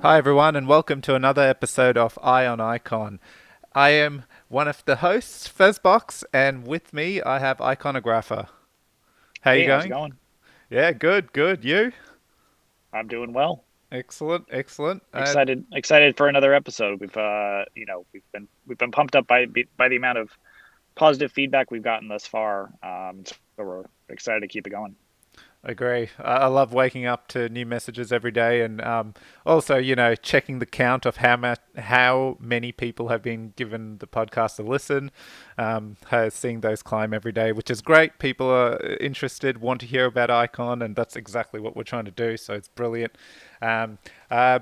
Hi, everyone, and welcome to another episode of Eye on Icon. I am one of the hosts, Fezbox, and with me I have Iconographer. How you Hey, how's it going? going? Yeah, good, good. You? I'm doing well. Excellent, excellent. Excited for another episode. We've been pumped up by the amount of positive feedback we've gotten thus far. So we're excited to keep it going. Agree. I love waking up to new messages every day, and also, checking the count of how many people have been given the podcast a listen. Seeing those climb every day, which is great. People are interested, want to hear about Icon, and that's exactly what we're trying to do. So it's brilliant. Um,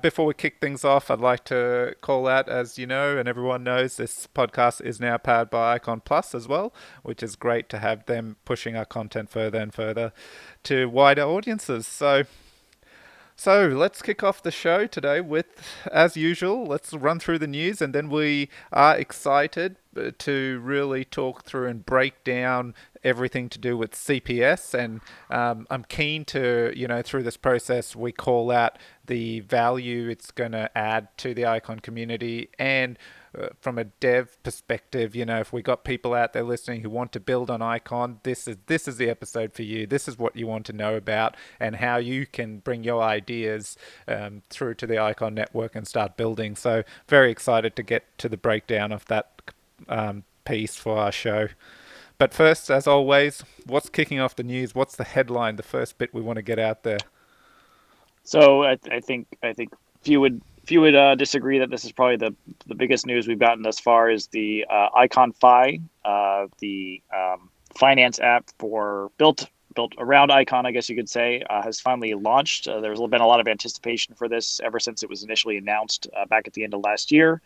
Before we kick things off, I'd like to call out, as you know, and everyone knows, this podcast is now powered by Icon Plus as well, which is great to have them pushing our content further and further to wider audiences. So let's kick off the show today with, as usual, let's run through the news, and then we are excited to really talk through and break down everything to do with CPS. And I'm keen to, through this process, we call out the value it's going to add to the Icon community and from a dev perspective, if we got people out there listening who want to build on Icon, this is the episode for you. This is what you want to know about and how you can bring your ideas through to the Icon network and start building. So very excited to get to the breakdown of that piece for our show. But first, as always, what's kicking off the news? What's the headline? The first bit we want to get out there. So I think few would disagree that this is probably the biggest news we've gotten thus far is the ICONFi, the finance app for built around Icon, I guess you could say, has finally launched. There's been a lot of anticipation for this ever since it was initially announced back at the end of last year.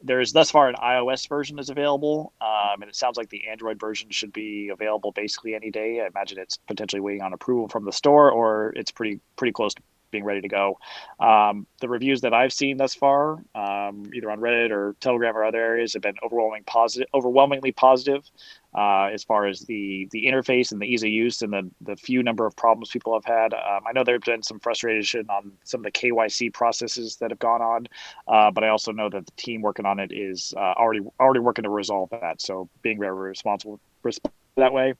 There's thus far an iOS version is available, and it sounds like the Android version should be available basically any day. I imagine it's potentially waiting on approval from the store, or it's pretty close to being ready to go. The reviews that I've seen thus far, either on Reddit or Telegram or other areas, have been overwhelmingly positive as far as the interface and the ease of use and the few number of problems people have had. I know there have been some frustration on some of the KYC processes that have gone on, but I also know that the team working on it is already working to resolve that. So being very responsible that way.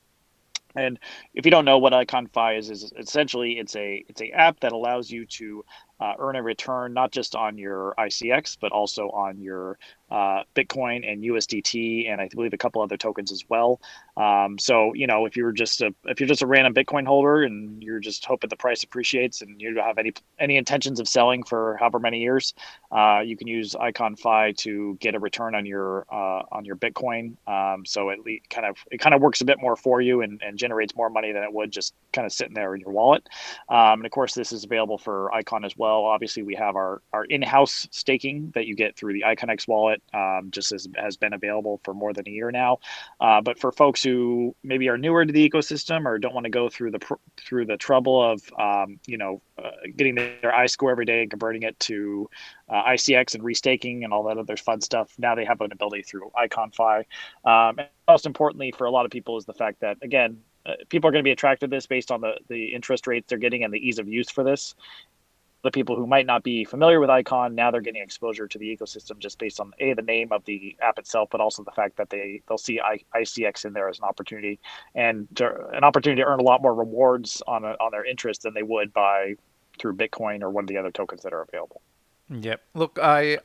And if you don't know what ICONFi is essentially it's a app that allows you to earn a return not just on your ICX but also on your Bitcoin and USDT and I believe a couple other tokens as well. So if you're just a random Bitcoin holder and you're just hoping the price appreciates and you don't have any intentions of selling for however many years, you can use ICONFi to get a return on your Bitcoin. So it kind of works a bit more for you and generates more money than it would just kind of sitting there in your wallet. And of course, this is available for Icon as well. Obviously, we have our in-house staking that you get through the IconX wallet, just as has been available for more than a year now. But for folks who maybe are newer to the ecosystem or don't want to go through the trouble of getting their I score every day and converting it to ICX and restaking and all that other fun stuff, now they have an ability through IconFi. And most importantly, for a lot of people, is the fact that again, people are going to be attracted to this based on the interest rates they're getting and the ease of use for this. The people who might not be familiar with Icon, now they're getting exposure to the ecosystem just based on the name of the app itself, but also the fact that they'll see ICX in there as an opportunity and an opportunity to earn a lot more rewards on their interest than they would by through Bitcoin or one of the other tokens that are available. Yep. Look, I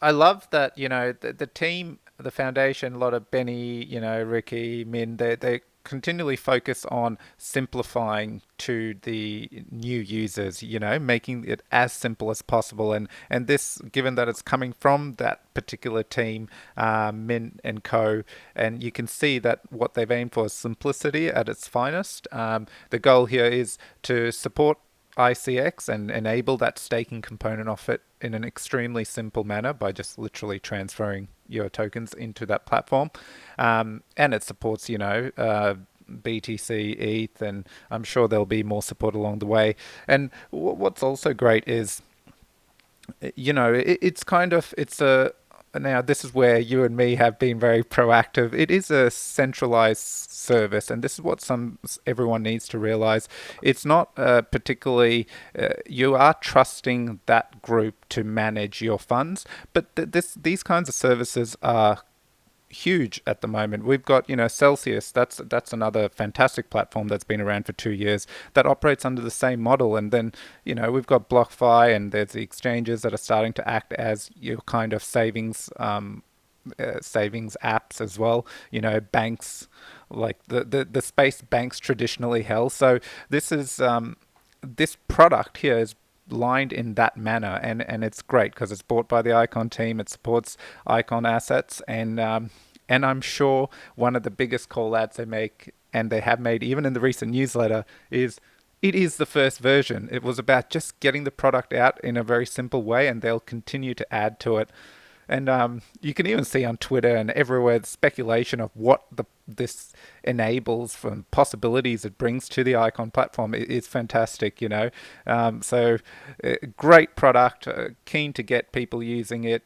love that, the team, the foundation, a lot of Benny, Ricky, Min, they continually focus on simplifying to the new users, making it as simple as possible. And this, given that it's coming from that particular team, Min and Co, and you can see that what they've aimed for is simplicity at its finest. The goal here is to support ICX and enable that staking component of it in an extremely simple manner by just literally transferring your tokens into that platform. And it supports, BTC, ETH, and I'm sure there'll be more support along the way. And what's also great is, it's a now this is where you and me have been very proactive. It is a centralized service, and this is what everyone needs to realize. It's not particularly you are trusting that group to manage your funds, but these kinds of services are huge at the moment. We've got, Celsius. That's another fantastic platform that's been around for 2 years that operates under the same model. And then, we've got BlockFi, and there's the exchanges that are starting to act as your kind of savings apps as well. Banks like the space banks traditionally held. So this product here is lined in that manner, and it's great because it's bought by the Icon team. It supports Icon assets, and I'm sure one of the biggest call outs they make, and they have made even in the recent newsletter, is it is the first version. It was about just getting the product out in a very simple way, and they'll continue to add to it. And you can even see on Twitter and everywhere the speculation of what this enables from possibilities it brings to the Icon platform. It's fantastic, So great product. Keen to get people using it.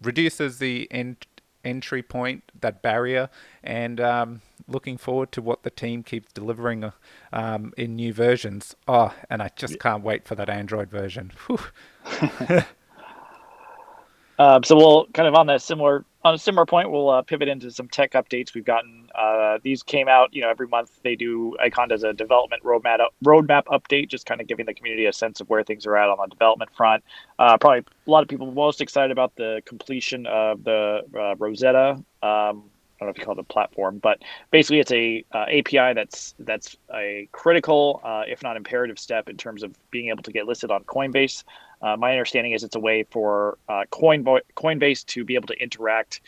Reduces the entry point, that barrier, and looking forward to what the team keeps delivering in new versions. Oh, and I just can't wait for that Android version. So we'll kind of on a similar point, we'll pivot into some tech updates we've gotten. These came out, every month. They do Icon does a development roadmap update, just kind of giving the community a sense of where things are at on the development front. Probably a lot of people most excited about the completion of the Rosetta. I don't know if you call it a platform, but basically it's a API that's a critical, if not imperative, step in terms of being able to get listed on Coinbase. My understanding is it's a way for Coinbase to be able to interact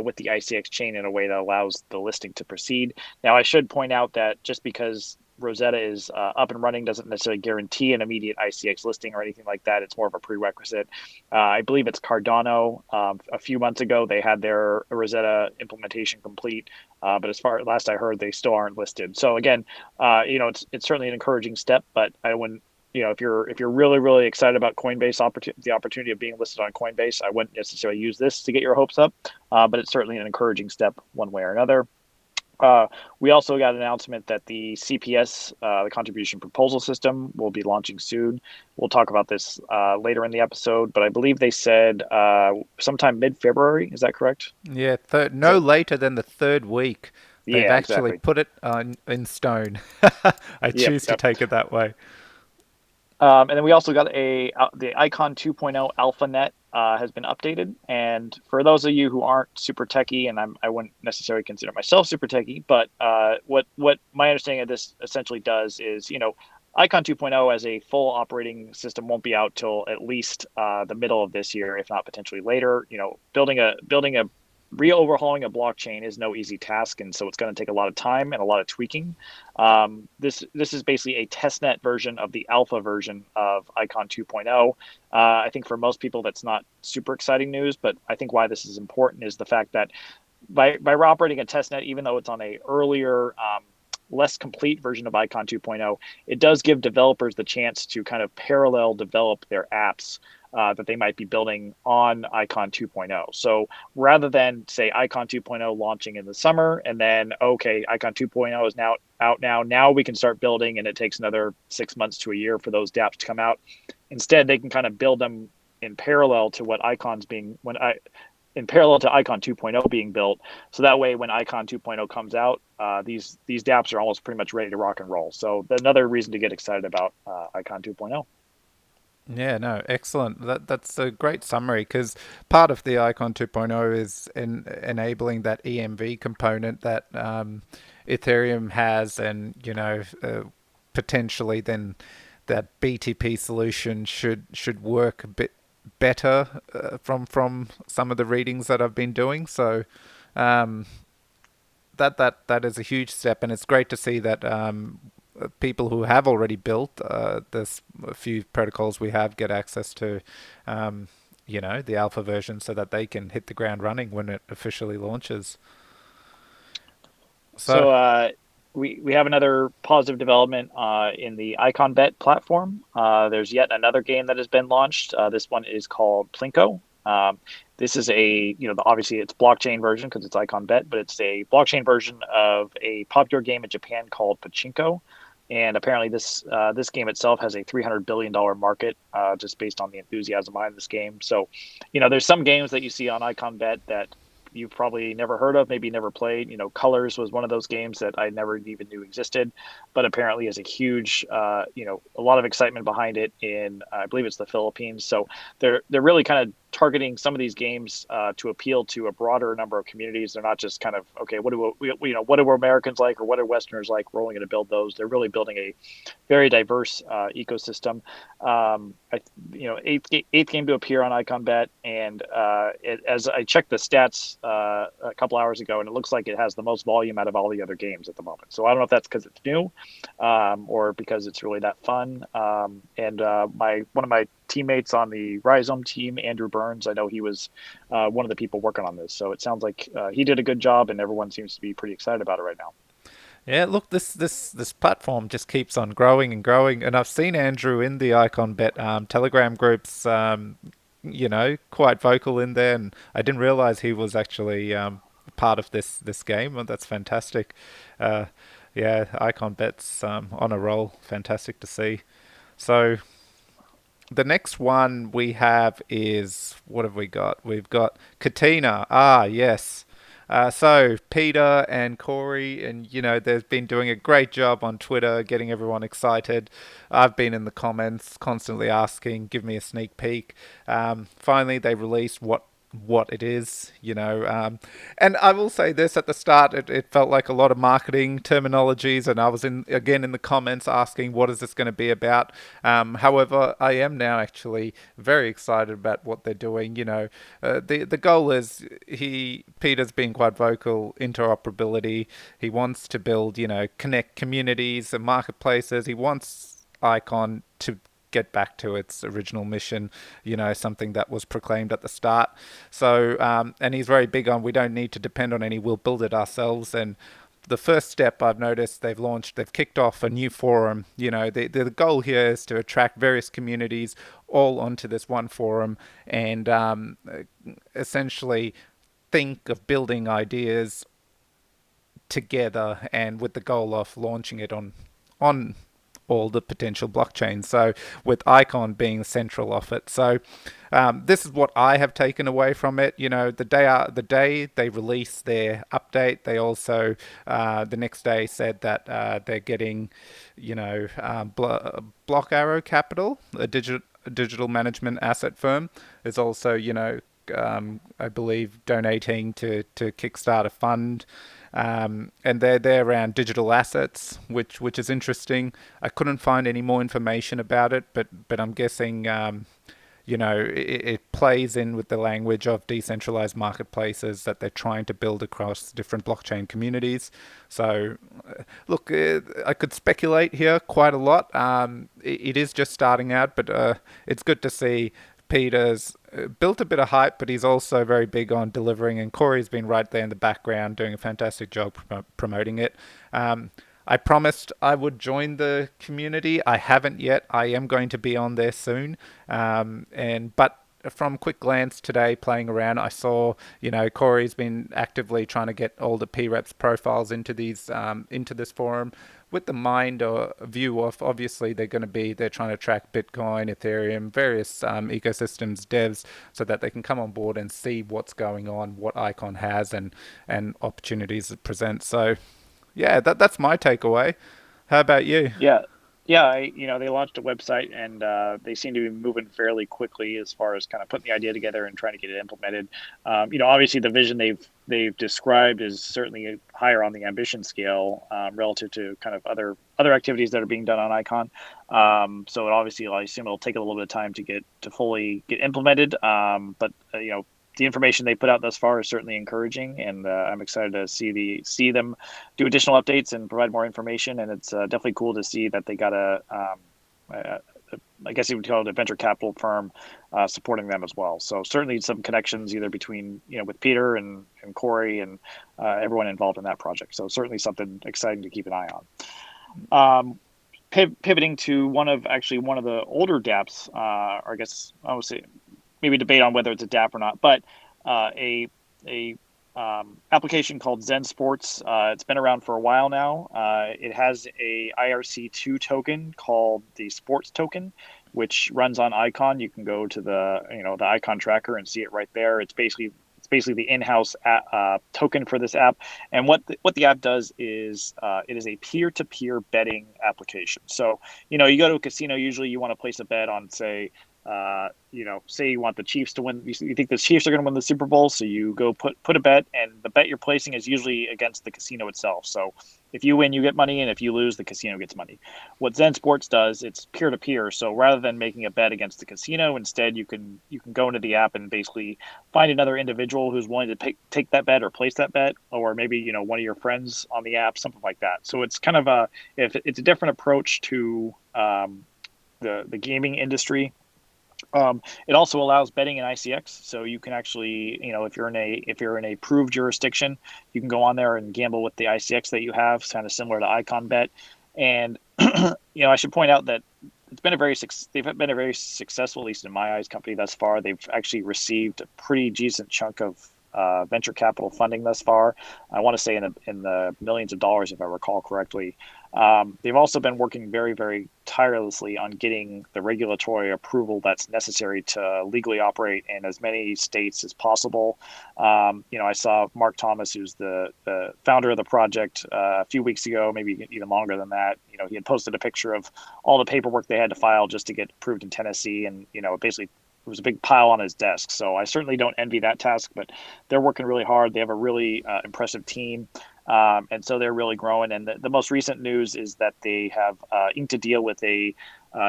with the ICX chain in a way that allows the listing to proceed. Now, I should point out that just because Rosetta is up and running doesn't necessarily guarantee an immediate ICX listing or anything like that. It's more of a prerequisite. I believe it's Cardano. A few months ago, they had their Rosetta implementation complete, but as far as last I heard, they still aren't listed. So again, it's certainly an encouraging step, but I wouldn't. If you're really, really excited about Coinbase the opportunity of being listed on Coinbase, I wouldn't necessarily use this to get your hopes up, but it's certainly an encouraging step one way or another. We also got an announcement that the CPS, the contribution proposal system, will be launching soon. We'll talk about this later in the episode, but I believe they said sometime mid-February. Is that correct? Yeah, no later than the third week. They've actually exactly. put it in stone. I choose to take it that way. And then we also got the Icon 2.0 AlphaNet has been updated. And for those of you who aren't super techie, and I wouldn't necessarily consider myself super techie, but what my understanding of this essentially does is, Icon 2.0 as a full operating system won't be out till at least the middle of this year, if not potentially later. Building a re-overhauling a blockchain is no easy task, and so it's going to take a lot of time and a lot of tweaking. This is basically a testnet version of the alpha version of Icon 2.0. I think for most people that's not super exciting news, but I think why this is important is the fact that by operating a testnet, even though it's on a earlier less complete version of Icon 2.0, it does give developers the chance to kind of parallel develop their apps that they might be building on Icon 2.0. So rather than say Icon 2.0 launching in the summer and then, okay, Icon 2.0 is now out now we can start building and it takes another 6 months to a year for those dApps to come out. Instead, they can kind of build them in parallel to what in parallel to Icon 2.0 being built. So that way, when Icon 2.0 comes out, these dApps are almost pretty much ready to rock and roll. So another reason to get excited about Icon 2.0. Yeah, no, excellent. That's a great summary because part of the Icon 2.0 is enabling that EMV component that Ethereum has, and potentially then that BTP solution should work a bit better from some of the readings that I've been doing. So that is a huge step, and it's great to see that people who have already built there's a few protocols we have get access to the alpha version so that they can hit the ground running when it officially launches. So we have another positive development in the ICONbet platform. There's yet another game that has been launched. This one is called Plinko. This is obviously it's blockchain version because it's ICONbet, but it's a blockchain version of a popular game in Japan called Pachinko. And apparently, this game itself has a $300 billion market, just based on the enthusiasm behind this game. So, there's some games that you see on ICONbet that you've probably never heard of, maybe never played. Colors was one of those games that I never even knew existed, but apparently has a huge, a lot of excitement behind it in, I believe it's the Philippines. So they're really kind of targeting some of these games to appeal to a broader number of communities. They're not just kind of, okay, what do Americans like, or what do Westerners like? We're only going to build those. They're really building a very diverse ecosystem. Eighth game to appear on ICONbet, and as I checked the stats a couple hours ago, and it looks like it has the most volume out of all the other games at the moment. So I don't know if that's because it's new, or because it's really that fun. And one of my teammates on the Rhizome team, Andrew Burns, I know he was one of the people working on this. So it sounds like he did a good job, and everyone seems to be pretty excited about it right now. Yeah, look, this platform just keeps on growing and growing, and I've seen Andrew in the IconBet Telegram groups, quite vocal in there, and I didn't realize he was actually part of this game. Well, that's fantastic. Uh, yeah, IconBet's on a roll. Fantastic to see. So the next one we have is, what have we got? We've got Catena. Ah, yes. So Peter and Corey, and they've been doing a great job on Twitter, getting everyone excited. I've been in the comments constantly asking, give me a sneak peek. Finally, they released what it is, and I will say this: at the start, it felt like a lot of marketing terminologies, and I was again in the comments asking, what is this going to be about? However, I am now actually very excited about what they're doing. The goal is, Peter's been quite vocal: interoperability. He wants to build, connect communities and marketplaces. He wants Icon to get back to its original mission, something that was proclaimed at the start. So, and he's very big on, we don't need to depend on any, we'll build it ourselves. And the first step I've noticed, they've kicked off a new forum. The goal here is to attract various communities all onto this one forum, and essentially think of building ideas together, and with the goal of launching it on all the potential blockchains. So with Icon being central of it. So this is what I have taken away from it. The day they released their update, they also the next day said that they're getting, Block Arrow Capital, a digital management asset firm, is also, I believe, donating to kickstart a fund. And they're around digital assets, which is interesting. I couldn't find any more information about it, but I'm guessing it plays in with the language of decentralized marketplaces that they're trying to build across different blockchain communities. So, look, I could speculate here quite a lot. It is just starting out, but it's good to see Peter's built a bit of hype, but he's also very big on delivering, and Corey's been right there in the background doing a fantastic job promoting it. I promised I would join the community. I haven't yet. I am going to be on there soon. But from quick glance today, playing around, I saw, Corey's been actively trying to get all the PREPs profiles into this forum, with the mind or view of, obviously they're trying to track Bitcoin, Ethereum, various ecosystems devs, so that they can come on board and see what's going on, what Icon has, and opportunities it presents. So yeah, that's my takeaway. How about you? Yeah, yeah. They launched a website, and they seem to be moving fairly quickly as far as kind of putting the idea together and trying to get it implemented. Obviously the vision they've described is certainly higher on the ambition scale, relative to kind of other activities that are being done on Icon. So it obviously, I assume it'll take a little bit of time to fully get implemented. But the information they put out thus far is certainly encouraging, and I'm excited to see them do additional updates and provide more information. And it's definitely cool to see that they got I guess you would call it a venture capital firm supporting them as well. So certainly some connections either between with Peter and Corey and everyone involved in that project. So certainly something exciting to keep an eye on. Pivoting to one of the older dApps, or I guess I would say maybe debate on whether it's a DApp or not, but a application called ZenSports. It's been around for a while now. It has a IRC2 token called the Sports token, which runs on Icon. You can go to the Icon tracker and see it right there. It's basically the in-house token for this app. And what the app does is it is a peer-to-peer betting application. So you go to a casino. Usually, you want to place a bet on, say you want the Chiefs to win. You think the Chiefs are going to win the Super Bowl, so you go put a bet, and the bet you're placing is usually against the casino itself. So if you win, you get money, and if you lose, the casino gets money. What ZenSports does, it's peer to peer. So rather than making a bet against the casino, instead you can go into the app and basically find another individual who's willing to take that bet or place that bet, or maybe one of your friends on the app, something like that. So it's kind of it's a different approach to the gaming industry. It also allows betting in ICX, so you can actually, if you're in a approved jurisdiction, you can go on there and gamble with the ICX that you have, kind of similar to ICONbet. And I should point out that they've been a very successful, at least in my eyes, company thus far. They've actually received a pretty decent chunk of venture capital funding thus far. I want to say in the millions of dollars, if I recall correctly. They've also been working very, very tirelessly on getting the regulatory approval that's necessary to legally operate in as many states as possible. I saw Mark Thomas, who's the founder of the project, a few weeks ago, maybe even longer than that. He had posted a picture of all the paperwork they had to file just to get approved in Tennessee, and basically it was a big pile on his desk. So I certainly don't envy that task, but they're working really hard. They have a really impressive team. And so they're really growing. And the most recent news is that they have inked a deal with a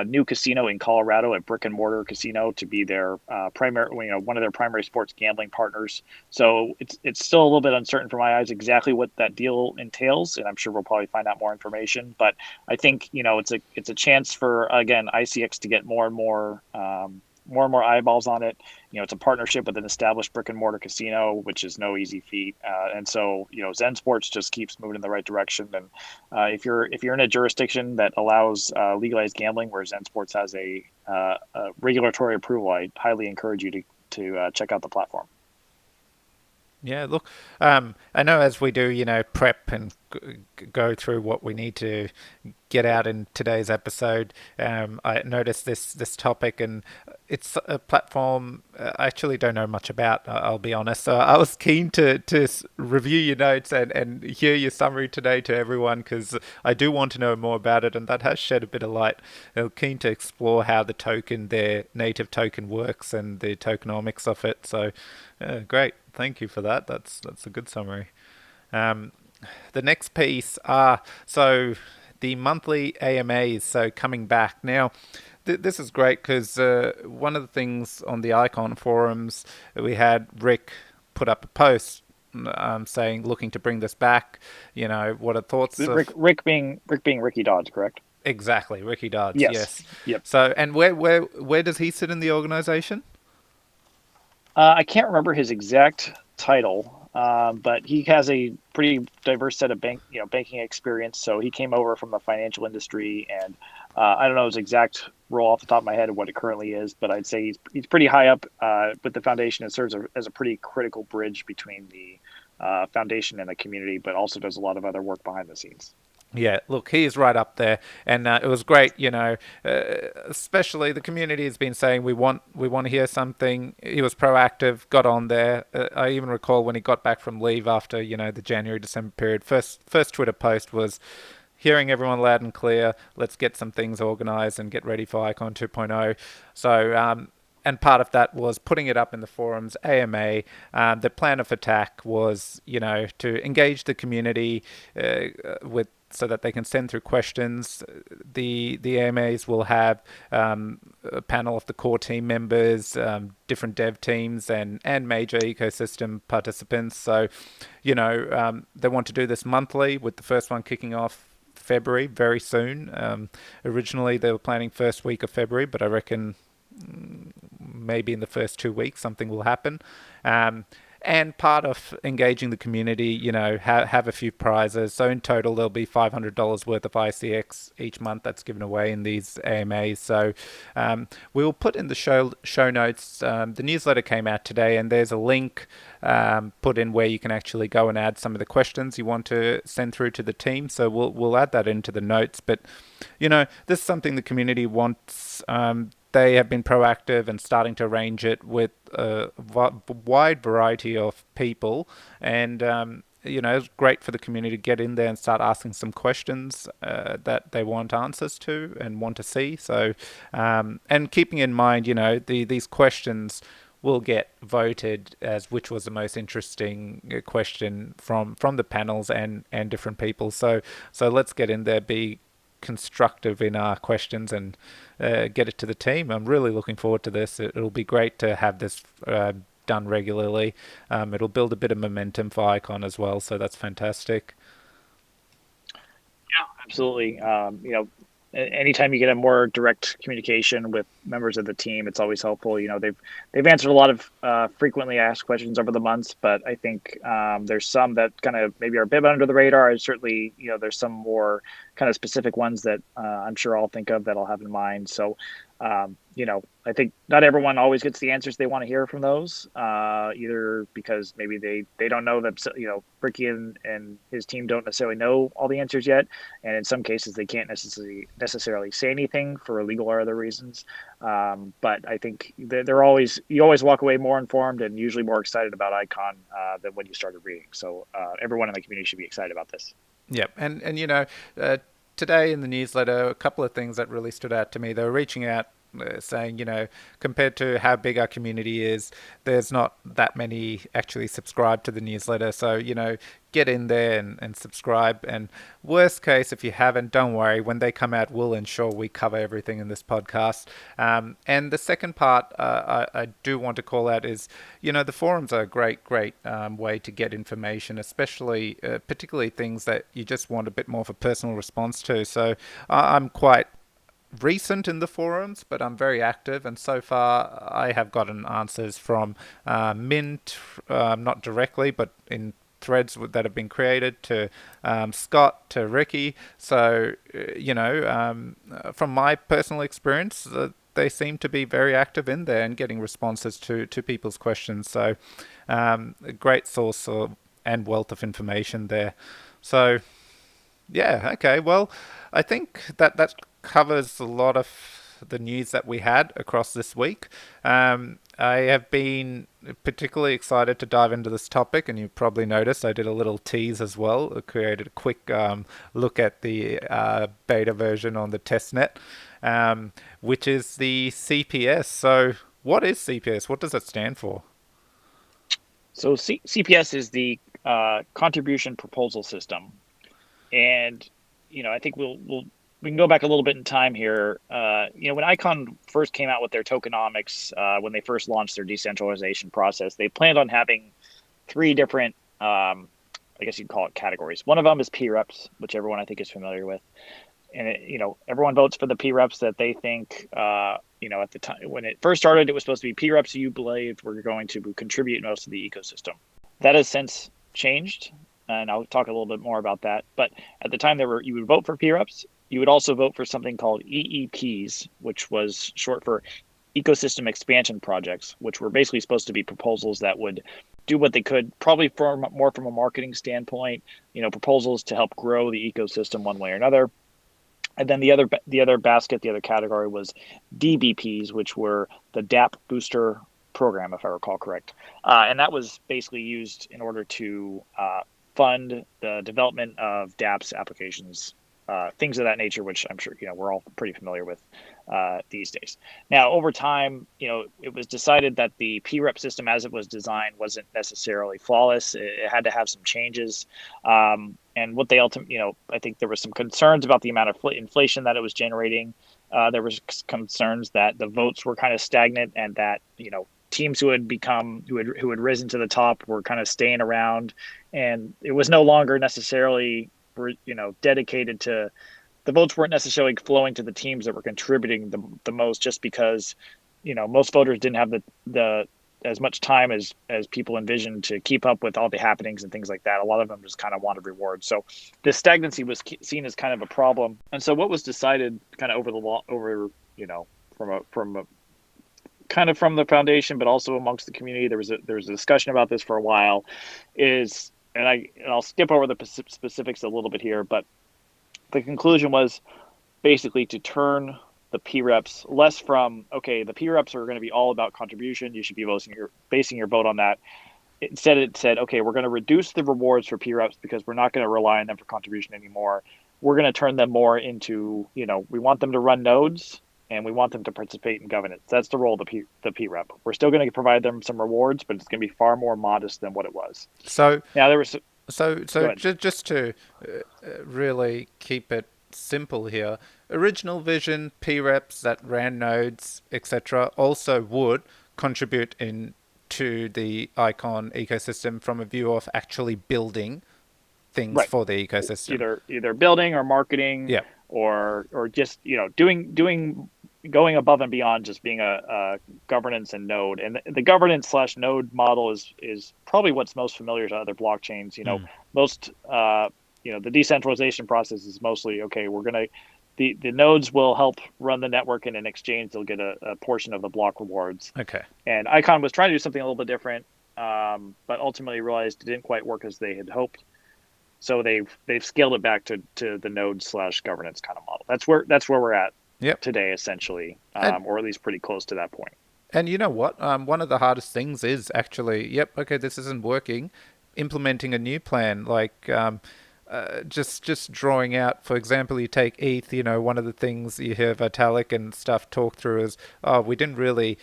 new casino in Colorado, a brick and mortar casino, to be their one of their primary sports gambling partners. So it's still a little bit uncertain for my eyes exactly what that deal entails, and I'm sure we'll probably find out more information. But I think it's a chance for, again, ICX to get more and more eyeballs on it. It's a partnership with an established brick and mortar casino, which is no easy feat. And so, ZenSports just keeps moving in the right direction. And if you're in a jurisdiction that allows legalized gambling, where ZenSports has a regulatory approval, I highly encourage you to check out the platform. Yeah, look, I know as we do, prep and go through what we need to get out in today's episode, I noticed this topic, and it's a platform I actually don't know much about, I'll be honest. So I was keen to review your notes and hear your summary today to everyone, because I do want to know more about it, and that has shed a bit of light. I'm keen to explore how their native token works and the tokenomics of it. So great. Thank you for that. That's a good summary. The next piece are the monthly AMAs. So coming back now, this is great because one of the things on the Icon forums, we had Rick put up a post saying looking to bring this back. What are thoughts? Rick being Ricky Dodds, correct? Exactly, Ricky Dodds. Yes. Yes. Yep. So, and where does he sit in the organization? I can't remember his exact title, but he has a pretty diverse set of banking experience. So he came over from the financial industry, and I don't know his exact role off the top of my head of what it currently is, but I'd say he's pretty high up with the foundation and serves as a pretty critical bridge between the foundation and the community, but also does a lot of other work behind the scenes. Yeah, look, he is right up there, and it was great. Especially the community has been saying we want to hear something. He was proactive, got on there. I even recall when he got back from leave after the January-December period. First Twitter post was hearing everyone loud and clear. Let's get some things organized and get ready for Icon 2.0. So. And part of that was putting it up in the forums, AMA. The plan of attack was, to engage the community so that they can send through questions. The AMAs will have a panel of the core team members, different dev teams, and major ecosystem participants. So, they want to do this monthly, with the first one kicking off February, very soon. Originally, they were planning first week of February, but I reckon maybe in the first 2 weeks something will happen. And and part of engaging the community, have a few prizes. So in total, there'll be $500 worth of ICX each month that's given away in these AMAs. So we'll put in the show notes. The newsletter came out today, and there's a link put in where you can actually go and add some of the questions you want to send through to the team. So we'll add that into the notes. But this is something the community wants. They have been proactive and starting to arrange it with a wide variety of people, and it's great for the community to get in there and start asking some questions that they want answers to and want to see. So, and keeping in mind, these questions will get voted as which was the most interesting question from the panels and different people. So let's get in there, be constructive in our questions, and get it to the team. I'm really looking forward to this. It'll be great to have this done regularly. It'll build a bit of momentum for Icon as well, so that's fantastic. Yeah, absolutely. Anytime you get a more direct communication with members of the team, it's always helpful. They've answered a lot of frequently asked questions over the months, but I think there's some that kind of maybe are a bit under the radar. And certainly, there's some more kind of specific ones that I'm sure I'll think of that I'll have in mind. So, I think not everyone always gets the answers they want to hear from those, either because maybe they don't know that, Ricky and his team don't necessarily know all the answers yet. And in some cases, they can't necessarily say anything for legal or other reasons. But I think you always walk away more informed and usually more excited about Icon than when you started reading. So everyone in the community should be excited about this. Yep, and today in the newsletter, a couple of things that really stood out to me. They were reaching out, saying, compared to how big our community is, there's not that many actually subscribe to the newsletter. So, get in there and subscribe. And worst case, if you haven't, don't worry. When they come out, we'll ensure we cover everything in this podcast. And the second part I do want to call out is, the forums are a great way to get information, especially particularly things that you just want a bit more of a personal response to. So I'm quite recent in the forums, but I'm very active, and so far I have gotten answers from Mint, not directly, but in threads that have been created, to Scott, to Ricky. So, from my personal experience, they seem to be very active in there and getting responses to people's questions. So, a great source and wealth of information there. So, yeah, okay. Well, I think that covers a lot of the news that we had across this week. I have been particularly excited to dive into this topic, and you've probably noticed I did a little tease as well. I created a quick look at the beta version on the testnet, which is the CPS. So what is CPS? What does it stand for? So CPS is the contribution proposal system. And, I think we can go back a little bit in time here. When Icon first came out with their tokenomics, when they first launched their decentralization process, they planned on having three different, I guess you'd call it categories. One of them is P-reps, which everyone I think is familiar with. And, everyone votes for the P-reps that they think, at the time when it first started, it was supposed to be P-reps you believed were going to contribute most to the ecosystem. That has since changed, and I'll talk a little bit more about that. But at the time, you would vote for P-reps. You would also vote for something called EEPs, which was short for ecosystem expansion projects, which were basically supposed to be proposals that would do what they could, probably more from a marketing standpoint, proposals to help grow the ecosystem one way or another. And then the other category was DBPs, which were the DApp Booster Program, if I recall correct. And that was basically used in order to fund the development of dApps applications, things of that nature, which I'm sure we're all pretty familiar with these days. Now, over time, it was decided that the P-rep system, as it was designed, wasn't necessarily flawless. It had to have some changes, and what they ultimately, I think there was some concerns about the amount of inflation that it was generating. There was concerns that the votes were kind of stagnant, and that teams who had risen to the top were kind of staying around, and it was no longer necessarily dedicated to, the votes weren't necessarily flowing to the teams that were contributing the most, just because most voters didn't have the as much time as people envisioned to keep up with all the happenings and things like that. A lot of them just kind of wanted rewards. So this stagnancy was seen as kind of a problem. And so what was decided kind of over from a kind of from the foundation, but also amongst the community, there was a discussion about this for a while. I'll skip over the specifics a little bit here, but the conclusion was basically to turn the P-reps less from, okay, the P-reps are going to be all about contribution. You should be basing your vote on that. Instead, it said, okay, we're going to reduce the rewards for P-reps because we're not going to rely on them for contribution anymore. We're going to turn them more into, we want them to run nodes and we want them to participate in governance. That's the role of the P-rep. We're still going to provide them some rewards, but it's going to be far more modest than what it was. So now there was. So just to really keep it simple here, original vision, P-reps that ran nodes, etc., also would contribute into the Icon ecosystem from a view of actually building things for the ecosystem. Either building or marketing, or just doing going above and beyond just being a governance and node. And the governance/node model is probably what's most familiar to other blockchains. Most the decentralization process is mostly, okay, we're going to the nodes will help run the network, and in exchange they'll get a portion of the block rewards. Okay. And Icon was trying to do something a little bit different, but ultimately realized it didn't quite work as they had hoped. So they've scaled it back to the node/governance kind of model. That's where we're at today, essentially, or at least pretty close to that point. And you know what? One of the hardest things is actually, this isn't working. Implementing a new plan, like just drawing out. For example, you take ETH. One of the things you hear Vitalik and stuff talk through is, we didn't really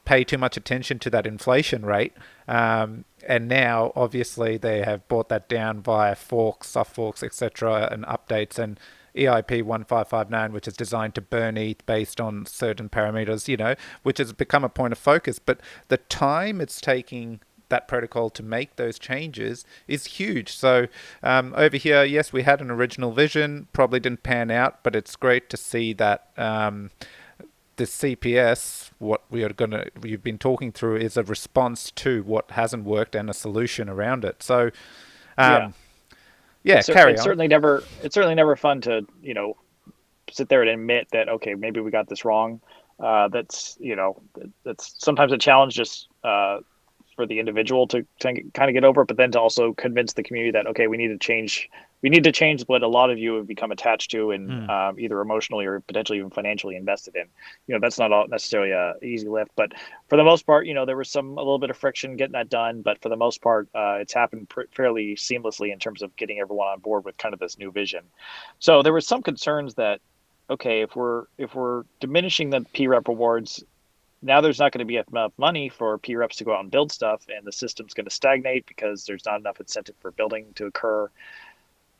pay too much attention to that inflation rate. And now, obviously, they have brought that down via forks, soft forks, etc., and updates, and EIP 1559, which is designed to burn ETH based on certain parameters, which has become a point of focus. But the time it's taking that protocol to make those changes is huge. So over here, yes, we had an original vision, probably didn't pan out, but it's great to see that the CPS, what you've been talking through, is a response to what hasn't worked and a solution around it. So carry on. It's certainly never fun to sit there and admit that, okay, maybe we got this wrong. That's sometimes a challenge just for the individual to kind of get over, but then to also convince the community that, okay, we need to change what a lot of you have become attached to and either emotionally or potentially even financially invested in. That's not necessarily a easy lift, but for the most part, there was a little bit of friction getting that done, but for the most part, it's happened fairly seamlessly in terms of getting everyone on board with kind of this new vision. So there were some concerns that, okay, if we're diminishing the P-rep rewards, now there's not going to be enough money for P-reps to go out and build stuff, and the system's going to stagnate because there's not enough incentive for building to occur.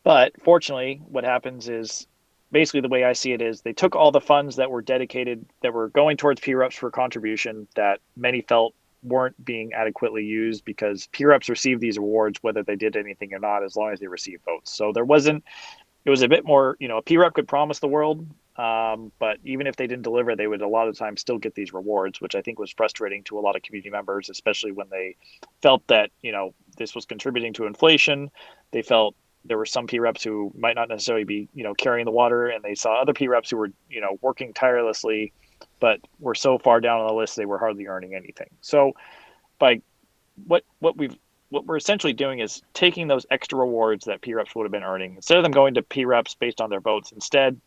But fortunately, what happens is, basically the way I see it is, they took all the funds that were dedicated, that were going towards P-reps for contribution that many felt weren't being adequately used, because P-reps received these rewards whether they did anything or not, as long as they received votes. So it was a bit more, a P-rep could promise the world, but even if they didn't deliver, they would a lot of times still get these rewards, which I think was frustrating to a lot of community members, especially when they felt that, this was contributing to inflation. They felt there were some P-reps who might not necessarily be, carrying the water, and they saw other P-reps who were, working tirelessly, but were so far down on the list they were hardly earning anything. So by what we're essentially doing is taking those extra rewards that P-reps would have been earning, instead of them going to P-reps based on their votes, instead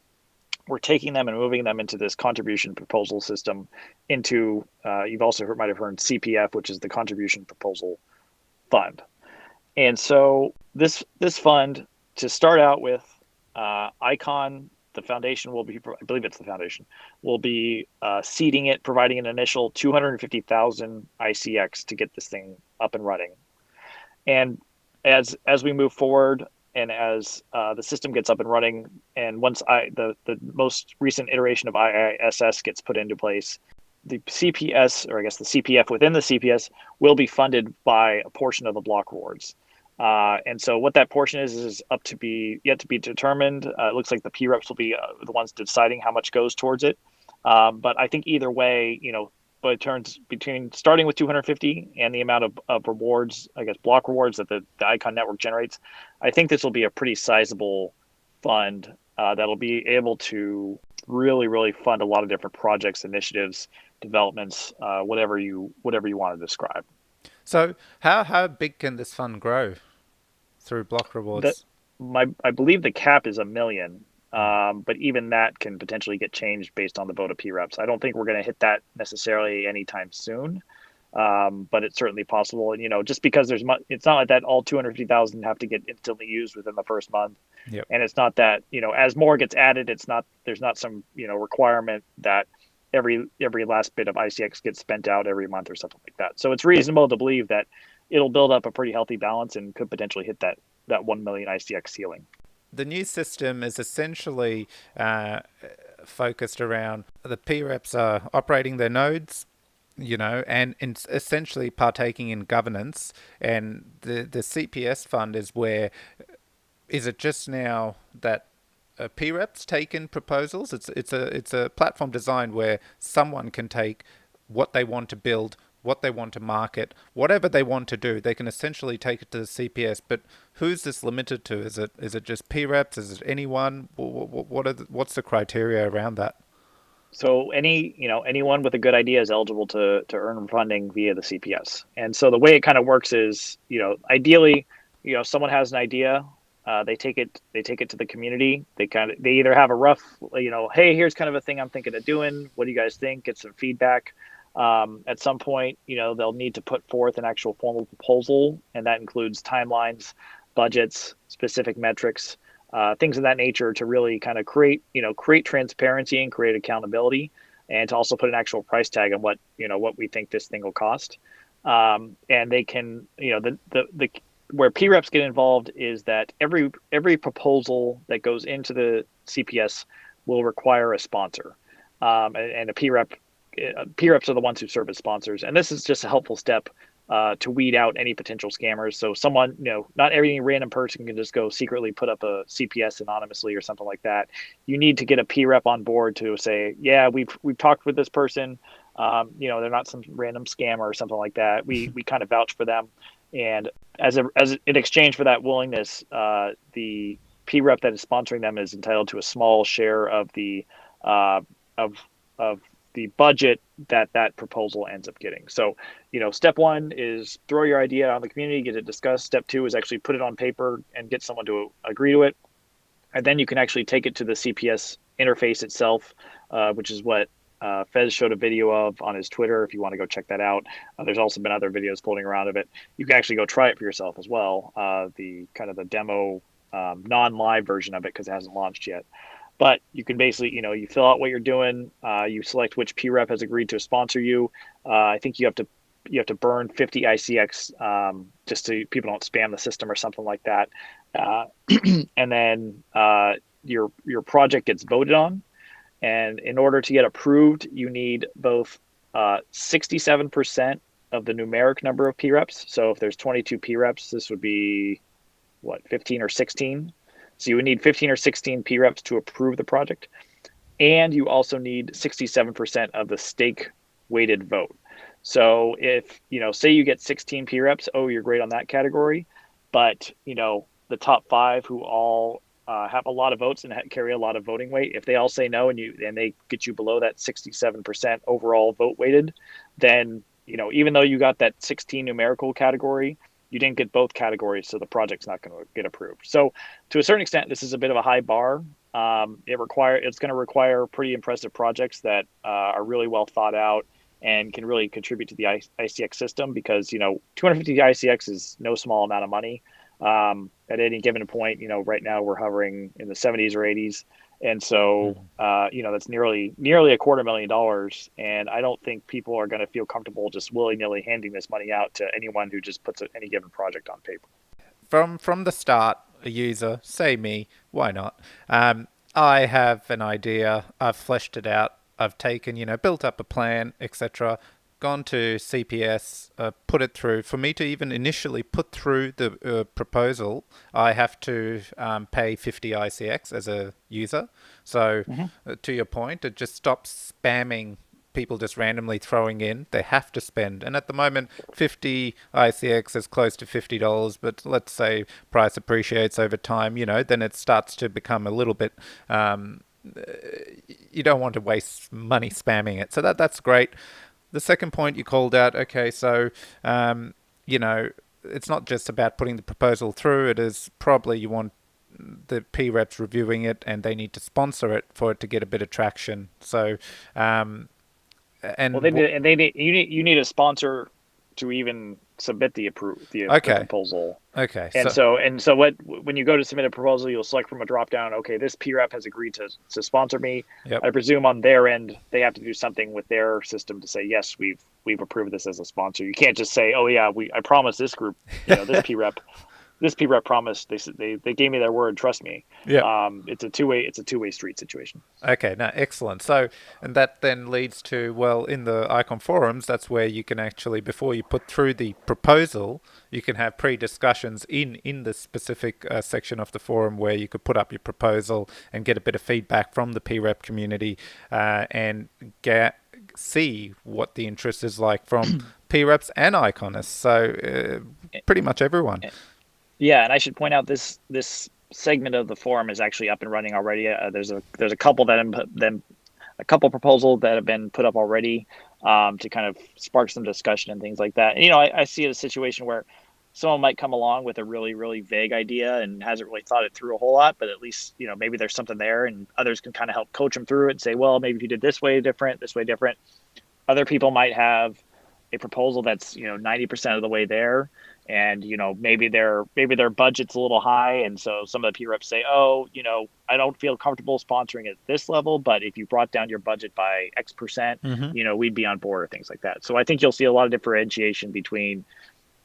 we're taking them and moving them into this contribution proposal system, into you've also might have heard CPF, which is the contribution proposal fund. And so this fund, to start out with, Icon, the foundation will be, I believe it's the foundation, will be seeding it, providing an initial 250,000 ICX to get this thing up and running. And as we move forward, and as the system gets up and running, and once the most recent iteration of IISS gets put into place, the CPS, or I guess the CPF within the CPS, will be funded by a portion of the block rewards. And so what that portion is yet to be determined. It looks like the P-reps will be the ones deciding how much goes towards it. But I think either way, but it turns between starting with 250 and the amount of rewards, I guess block rewards that the Icon network generates. I think this will be a pretty sizable fund that'll be able to really fund a lot of different projects, initiatives, developments, whatever you want to describe. So how big can this fund grow through block That rewards? I believe the cap is 1 million. But even that can potentially get changed based on the vote of P reps. I don't think we're going to hit that necessarily anytime soon, but it's certainly possible. And just because it's not like that all 250,000 have to get instantly used within the first month, Yep. and it's not that as more gets added, there's not some requirement that every last bit of ICX gets spent out every month or something like that. So it's reasonable to believe that it'll build up a pretty healthy balance and could potentially hit that 1 million ICX ceiling. The new system is essentially focused around the P reps are operating their nodes, and essentially partaking in governance. And the CPS fund is where, is it just now that P reps take in proposals? It's a platform designed where someone can take what they want to build, what they want to market, whatever they want to do. They can essentially take it to the CPS. But who's this limited to? Is it just P reps? Is it anyone? What's the criteria around that? So anyone with a good idea is eligible to earn funding via the CPS. And so the way it kind of works is, ideally, someone has an idea, they take it to the community. They either have a rough, hey, here's kind of a thing I'm thinking of doing. What do you guys think? Get some feedback. At some point, they'll need to put forth an actual formal proposal, and that includes timelines, budgets, specific metrics, things of that nature to really kind of create transparency and create accountability, and to also put an actual price tag on what we think this thing will cost. And they can, the where P reps get involved is that every proposal that goes into the CPS will require a sponsor, and a P rep. P reps are the ones who serve as sponsors, and this is just a helpful step to weed out any potential scammers. So someone, not every random person can just go secretly put up a CPS anonymously or something like that. You need to get a P rep on board to say, yeah, we've talked with this person. They're not some random scammer or something like that. We kind of vouch for them, and as in exchange for that willingness, the P rep that is sponsoring them is entitled to a small share of the of the budget that proposal ends up getting. So, step one is throw your idea out in the community, get it discussed. Step two is actually put it on paper and get someone to agree to it. And then you can actually take it to the CPS interface itself, which is what Fez showed a video of on his Twitter. If you want to go check that out, there's also been other videos floating around of it. You can actually go try it for yourself as well. The kind of the demo, non-live version of it, because it hasn't launched yet. But you can basically, you fill out what you're doing. You select which P rep has agreed to sponsor you. I think you have to burn 50 ICX just so people don't spam the system or something like that. And then your project gets voted on. And in order to get approved, you need both 67% of the numeric number of P reps. So if there's 22 P reps, this would be 15 or 16. So you would need 15 or 16 P reps to approve the project. And you also need 67% of the stake weighted vote. So if, say you get 16 P reps, you're great on that category. But, the top 5 who all have a lot of votes and carry a lot of voting weight, if they all say no and they get you below that 67% overall vote weighted, then, even though you got that 16 numerical category, you didn't get both categories, so the project's not going to get approved. So to a certain extent, this is a bit of a high bar. It's going to require pretty impressive projects that are really well thought out and can really contribute to the ICX system, because 250 ICX is no small amount of money. At any given point, right now we're hovering in the 70s or 80s. And so, that's nearly $250,000. And I don't think people are going to feel comfortable just willy-nilly handing this money out to anyone who just puts any given project on paper. From the start, a user, say me, why not? I have an idea. I've fleshed it out. I've taken, built up a plan, etc. Gone to CPS, put it through. For me to even initially put through the proposal, I have to pay 50 ICX as a user. So to your point, it just stops spamming people just randomly throwing in. They have to spend. And at the moment, 50 ICX is close to $50, but let's say price appreciates over time, then it starts to become a little bit, you don't want to waste money spamming it. So that's great. The second point you called out, okay, so, it's not just about putting the proposal through. It is probably you want the P reps reviewing it, and they need to sponsor it for it to get a bit of traction. So, and you need a sponsor to even submit the proposal. Okay. And so when you go to submit a proposal, you'll select from a drop down. Okay, this P rep has agreed to sponsor me. Yep. I presume on their end they have to do something with their system to say yes, we've approved this as a sponsor. You can't just say, oh yeah, I promised this group, this P rep. This P rep promised. They gave me their word. Trust me. Yeah. It's a two-way street situation. Okay. No, excellent. So, and that then leads to, well, in the Icon forums, that's where you can actually, before you put through the proposal, you can have pre-discussions in the specific section of the forum where you could put up your proposal and get a bit of feedback from the P rep community and see what the interest is like from P reps and Iconists. So, pretty much everyone. Yeah, and I should point out this segment of the forum is actually up and running already. There's a couple a couple proposals that have been put up already to kind of spark some discussion and things like that. And, I see a situation where someone might come along with a really, really vague idea and hasn't really thought it through a whole lot, but at least, maybe there's something there, and others can kind of help coach them through it and say, well, maybe if you did this way different. Other people might have a proposal that's 90% of the way there, and maybe their budget's a little high, and so some of the P reps say, oh, I don't feel comfortable sponsoring at this level, but if you brought down your budget by X percent, we'd be on board, or things like that. So I think you'll see a lot of differentiation between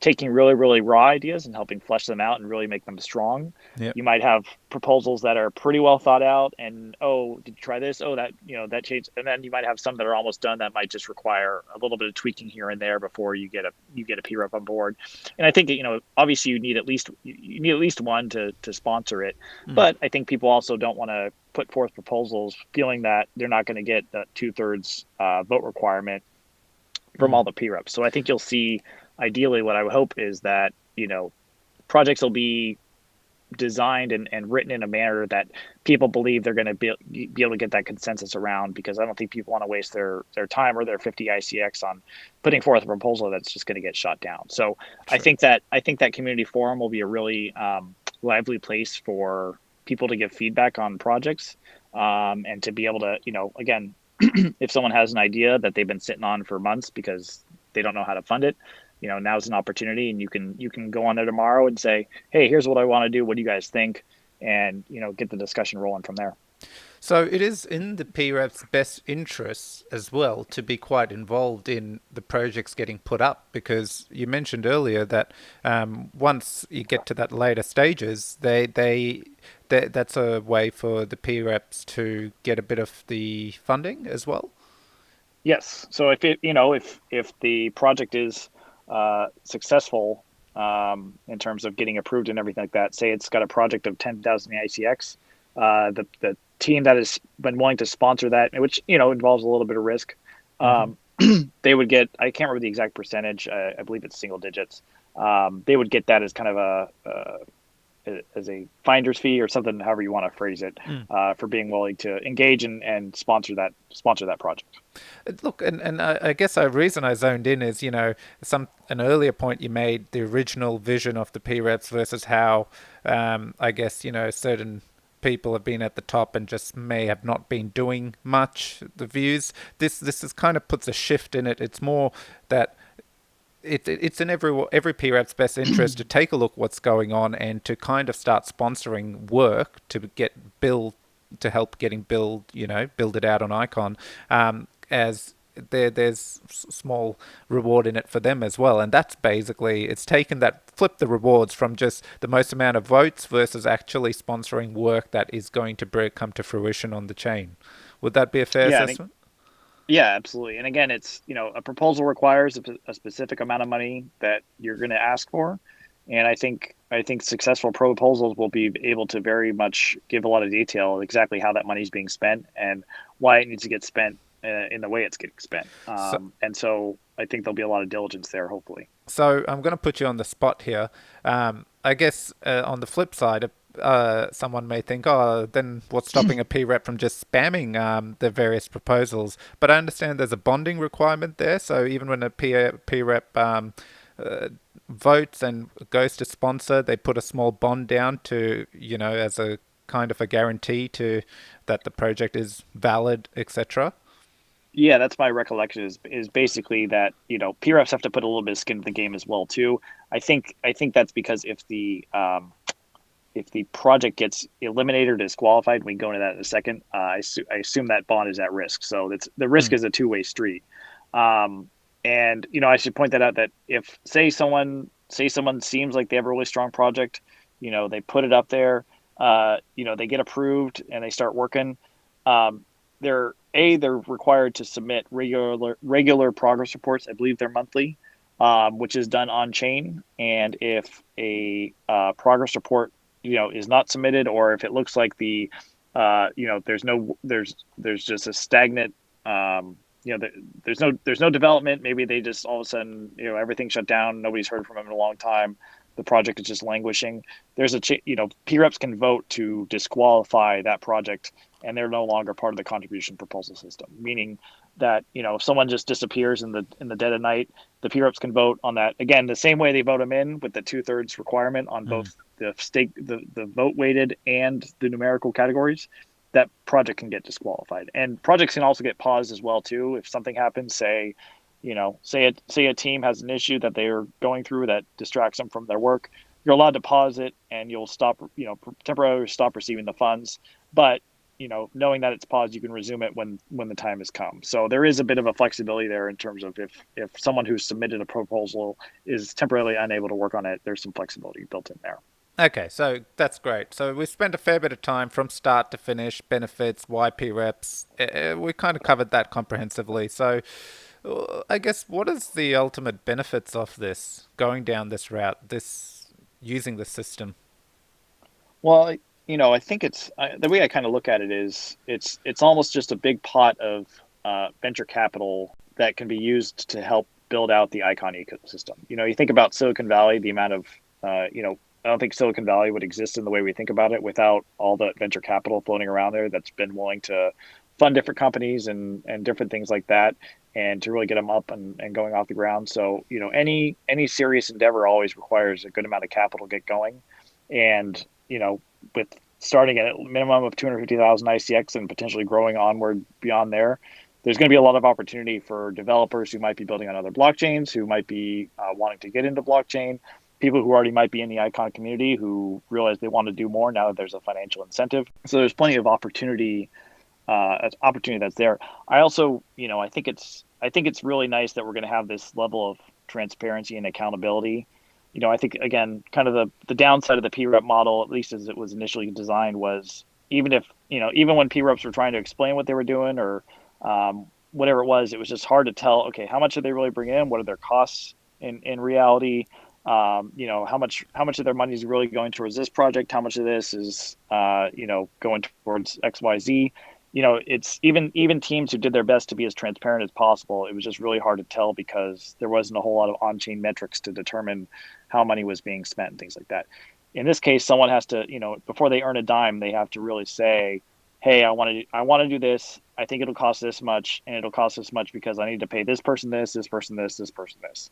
taking really, really raw ideas and helping flesh them out and really make them strong. Yep. You might have proposals that are pretty well thought out, and, oh, did you try this? Oh, that, that changed. And then you might have some that are almost done that might just require a little bit of tweaking here and there before you get a P rep on board. And I think, obviously you need at least one to sponsor it. But I think people also don't want to put forth proposals feeling that they're not going to get the 2/3 vote requirement from all the P reps. So I think you'll see, ideally, what I would hope is that, projects will be designed and written in a manner that people believe they're going to be able to get that consensus around, because I don't think people want to waste their time or their 50 ICX on putting forth a proposal that's just going to get shot down. So sure. I think that community forum will be a really lively place for people to give feedback on projects and to be able to, again, if someone has an idea that they've been sitting on for months because they don't know how to fund it, now's an opportunity, and you can go on there tomorrow and say, hey, here's what I want to do. What do you guys think? And, get the discussion rolling from there. So it is in the PREP's best interests as well to be quite involved in the projects getting put up, because you mentioned earlier that once you get to that later stages, that's a way for the PREPs to get a bit of the funding as well. Yes. So if the project is successful in terms of getting approved and everything like that, say it's got a project of 10,000 ICX, the team that has been willing to sponsor that, which involves a little bit of risk, they would get, I can't remember the exact percentage, I believe it's single digits. They would get that as kind of as a finder's fee or something, however you want to phrase it, for being willing to engage and sponsor that project. Look, and I guess the reason I zoned in is, an earlier point you made, the original vision of the PREPs versus how, I guess, certain people have been at the top and just may have not been doing much, the views. This is kind of puts a shift in it. It's more that it's in every PREP's best interest to take a look what's going on and to kind of start sponsoring work to help getting build it out on Icon, as there's small reward in it for them as well. And that's basically, it's taken that, flip the rewards from just the most amount of votes versus actually sponsoring work that is going to come to fruition on the chain. Would that be a fair assessment? Yeah, absolutely. And again, it's, a proposal requires a specific amount of money that you're going to ask for. And I think successful proposals will be able to very much give a lot of detail of exactly how that money is being spent and why it needs to get spent in the way it's getting spent. So, And so I think there'll be a lot of diligence there, hopefully. so I'm going to put you on the spot here. I guess on the flip side, someone may think, oh, then what's stopping a P rep from just spamming the various proposals? But I understand there's a bonding requirement there. So even when a P rep uh, votes and goes to sponsor, they put a small bond down to, as a kind of a guarantee to that the project is valid, etc. Yeah, that's my recollection is basically that, P reps have to put a little bit of skin in the game as well too. I think that's because if the project gets eliminated or disqualified, we can go into that in a second. I assume that bond is at risk, so the risk Mm, is a two-way street. Um, and I should point that out that if say someone seems like they have a really strong project, they put it up there, they get approved and they start working. Um, they're required to submit regular progress reports. I believe they're monthly, which is done on chain. And if a progress report is not submitted, or if it looks like there's just a stagnant, there's no development. Maybe they just all of a sudden, everything shut down. Nobody's heard from them in a long time. The project is just languishing. P reps can vote to disqualify that project, and they're no longer part of the contribution proposal system. Meaning that if someone just disappears in the dead of night, the P reps can vote on that again the same way they vote them in, with the 2/3 requirement on mm. both the vote weighted and the numerical categories. That project can get disqualified, and projects can also get paused as well too if something happens. Say a team has an issue that they are going through that distracts them from their work. You're allowed to pause it, and you'll stop, temporarily stop receiving the funds. But knowing that it's paused, you can resume it when the time has come. So there is a bit of a flexibility there in terms of if someone who's submitted a proposal is temporarily unable to work on it, there's some flexibility built in there. Okay, so that's great. So we spent a fair bit of time from start to finish, benefits, YP reps. We kind of covered that comprehensively. So I guess what is the ultimate benefits of this going down this route, this using the system? Well, I think the way I kind of look at it is it's almost just a big pot of venture capital that can be used to help build out the Icon ecosystem. You think about Silicon Valley, the amount of I don't think Silicon Valley would exist in the way we think about it without all the venture capital floating around there that's been willing to fund different companies and different things like that, and to really get them up and going off the ground. So any serious endeavor always requires a good amount of capital to get going, and with starting at a minimum of 250,000 ICX and potentially growing onward beyond there, there's going to be a lot of opportunity for developers who might be building on other blockchains, who might be wanting to get into blockchain, people who already might be in the Icon community who realize they want to do more now that there's a financial incentive. So there's plenty of opportunity that's there. I also, I think it's really nice that we're going to have this level of transparency and accountability. I think again, kind of the downside of the P rep model, at least as it was initially designed, was even when P reps were trying to explain what they were doing, or whatever it was just hard to tell. Okay, how much are they really bringing in? What are their costs in reality? How much of their money is really going towards this project? How much of this is going towards XYZ? It's even teams who did their best to be as transparent as possible. It was just really hard to tell because there wasn't a whole lot of on-chain metrics to determine how money was being spent and things like that. In this case, someone has to, before they earn a dime, they have to really say, "Hey, I want to do this. I think it'll cost this much, and it'll cost this much because I need to pay this person this person this person this."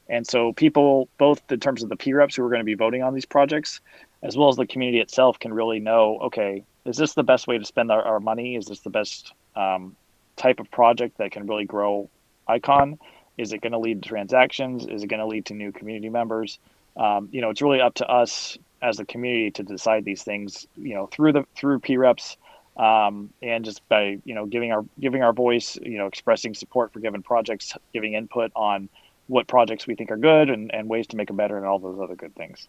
And so people, both in terms of the P reps who are going to be voting on these projects, as well as the community itself, can really know, okay, is this the best way to spend our money? Is this the best type of project that can really grow Icon? Is it going to lead to transactions? Is it going to lead to new community members? It's really up to us as a community to decide these things, through P reps, and just by giving our voice, expressing support for given projects, giving input on what projects we think are good, and ways to make them better, and all those other good things.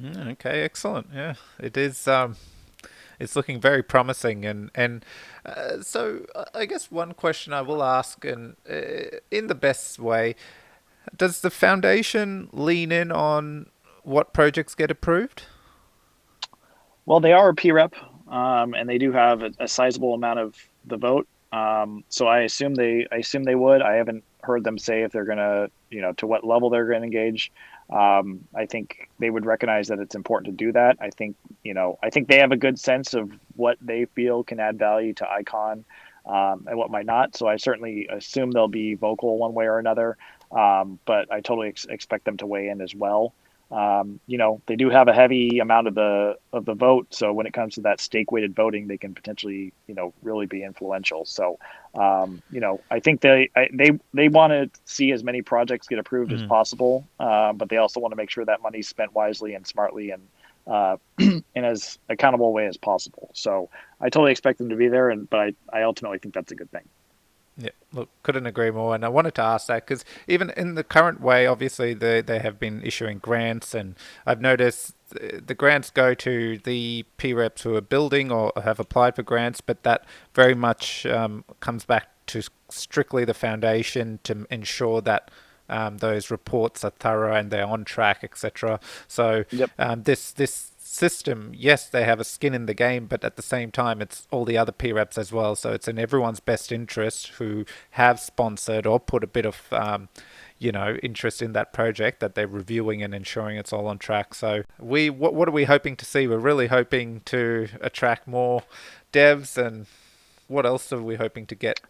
Okay, excellent. Yeah, it is. It's looking very promising, and I guess one question I will ask, and in the best way, does the foundation lean in on what projects get approved? Well, they are a P rep, and they do have a sizable amount of the vote. So I assume they would. I haven't heard them say if they're gonna, to what level they're going to engage. I think they would recognize that it's important to do that. I think they have a good sense of what they feel can add value to Icon, and what might not. So I certainly assume they'll be vocal one way or another. But I totally expect them to weigh in as well. They do have a heavy amount of the vote, so when it comes to that stake weighted voting, they can potentially, really be influential. So, I think they want to see as many projects get approved as possible, but they also want to make sure that money's spent wisely and smartly and in as accountable way as possible. So I totally expect them to be there, but I ultimately think that's a good thing. Yeah, look, couldn't agree more. And I wanted to ask that because even in the current way, obviously they have been issuing grants, and I've noticed the grants go to the P reps who are building or have applied for grants, but that very much comes back to strictly the foundation to ensure that those reports are thorough and they're on track, etc. So Yep. this system, yes, they have a skin in the game, but at the same time, it's all the other P reps as well. So it's in everyone's best interest who have sponsored or put a bit of, interest in that project that they're reviewing and ensuring it's all on track. So what are we hoping to see? We're really hoping to attract more devs, and what else are we hoping to get?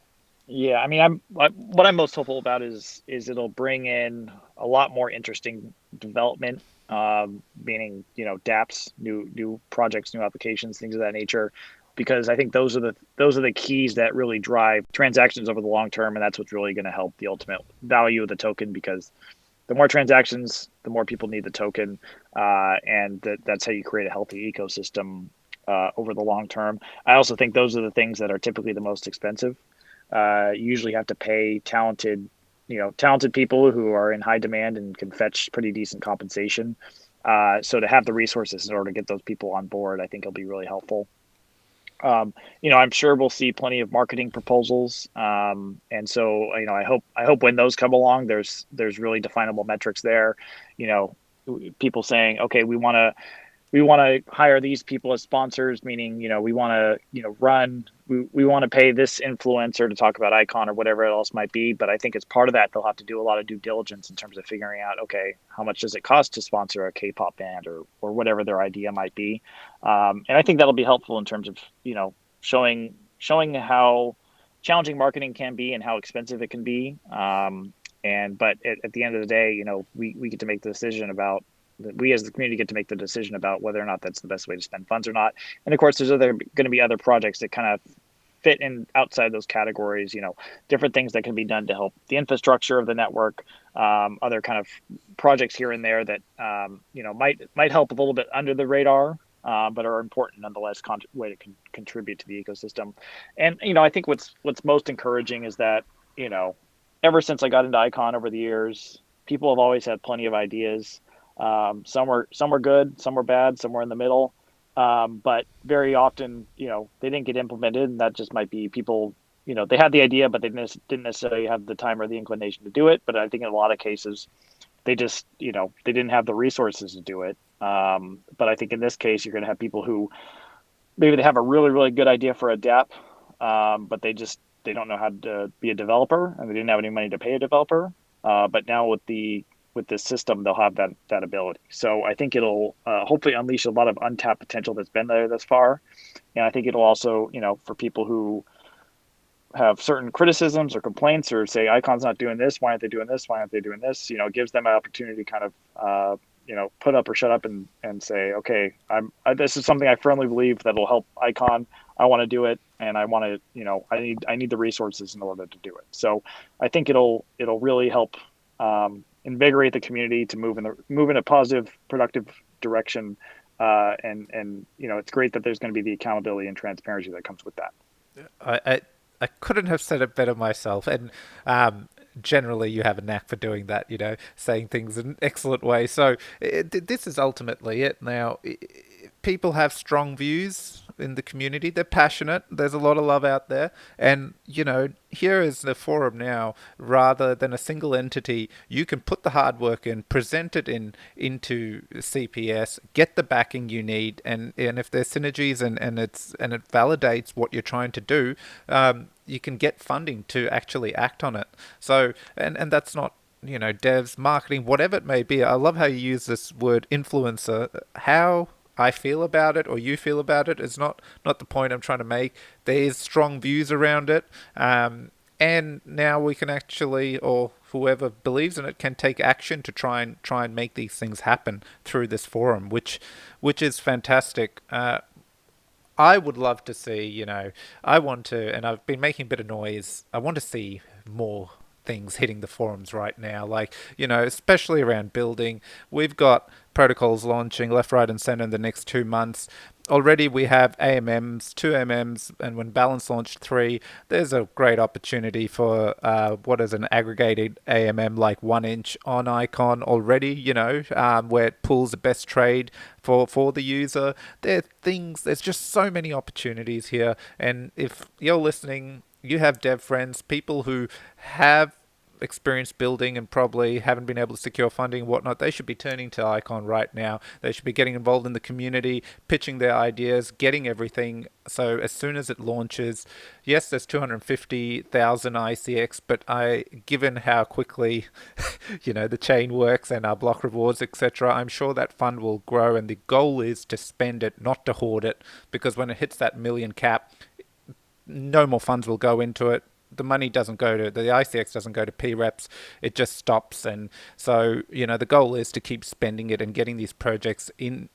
Yeah, I mean, what I'm most hopeful about is it'll bring in a lot more interesting development, meaning DApps, new projects, new applications, things of that nature, because I think those are the keys that really drive transactions over the long term, and that's what's really going to help the ultimate value of the token. Because the more transactions, the more people need the token, and that's how you create a healthy ecosystem over the long term. I also think those are the things that are typically the most expensive. You usually have to pay talented people who are in high demand and can fetch pretty decent compensation. So to have the resources in order to get those people on board, I think it'll be really helpful. I'm sure we'll see plenty of marketing proposals, and so I hope when those come along, there's really definable metrics there. You know, People saying, okay, we want to hire these people as sponsors, meaning, we want to, we want to pay this influencer to talk about Icon or whatever else might be. But I think as part of that, they'll have to do a lot of due diligence in terms of figuring out, okay, how much does it cost to sponsor a K-pop band or whatever their idea might be. And I think that'll be helpful in terms of, showing how challenging marketing can be and how expensive it can be. But at the end of the day, we get to make the decision about, we as the community get to make the decision about whether or not that's the best way to spend funds or not. And of course, there's going to be other projects that kind of fit in outside those categories, different things that can be done to help the infrastructure of the network, other kind of projects here and there that, might help a little bit under the radar, but are important nonetheless, way to contribute to the ecosystem. And, I think what's most encouraging is that, ever since I got into Icon over the years, people have always had plenty of ideas. Some were good, some were bad, some were in the middle. But very often, they didn't get implemented, and that just might be people, they had the idea, but they didn't necessarily have the time or the inclination to do it. But I think in a lot of cases, they just, they didn't have the resources to do it. But I think in this case, you're going to have people who maybe they have a really, really good idea for a DApp, but they don't know how to be a developer, and they didn't have any money to pay a developer. But now with this system, they'll have that ability. So I think it'll hopefully unleash a lot of untapped potential that's been there thus far. And I think it'll also, for people who have certain criticisms or complaints or say Icon's not doing this, why aren't they doing this? Why aren't they doing this? It gives them an opportunity to kind of, put up or shut up and say, okay, this is something I firmly believe that will help Icon. I want to do it, and I want to, I need the resources in order to do it. So I think it'll really help invigorate the community to move in a positive, productive direction. And it's great that there's going to be the accountability and transparency that comes with that. I couldn't have said it better myself. And generally, you have a knack for doing that, saying things in an excellent way. So this is ultimately it. Now, people have strong views in the community. They're passionate. There's a lot of love out there. And, here is the forum now. Rather than a single entity, you can put the hard work in, present it into CPS, get the backing you need. And if there's synergies and it validates what you're trying to do, you can get funding to actually act on it. So, and that's not, devs, marketing, whatever it may be. I love how you use this word influencer. How I feel about it or you feel about it is not the point I'm trying to make. There's strong views around it. And now we can actually, or whoever believes in it, can take action to try and make these things happen through this forum, which is fantastic. I would love to see, I want to, and I've been making a bit of noise. I want to see more things hitting the forums right now, like, especially around building. We've got protocols launching left, right, and center in the next 2 months. Already we have AMMs, 2MMs, and when Balance launched 3, there's a great opportunity for what is an aggregated AMM like 1 inch on Icon already, where it pulls the best trade for the user. There's just so many opportunities here. And if you're listening, you have dev friends, people who have experience building and probably haven't been able to secure funding and whatnot, they should be turning to Icon right now. They should be getting involved in the community, pitching their ideas, getting everything. So as soon as it launches, yes, there's 250,000 ICX, but given how quickly, the chain works and our block rewards, etc., I'm sure that fund will grow. And the goal is to spend it, not to hoard it, because when it hits that million cap, no more funds will go into it. The money doesn't go to the ICX, doesn't go to P-reps. It just stops. And so, the goal is to keep spending it and getting these projects in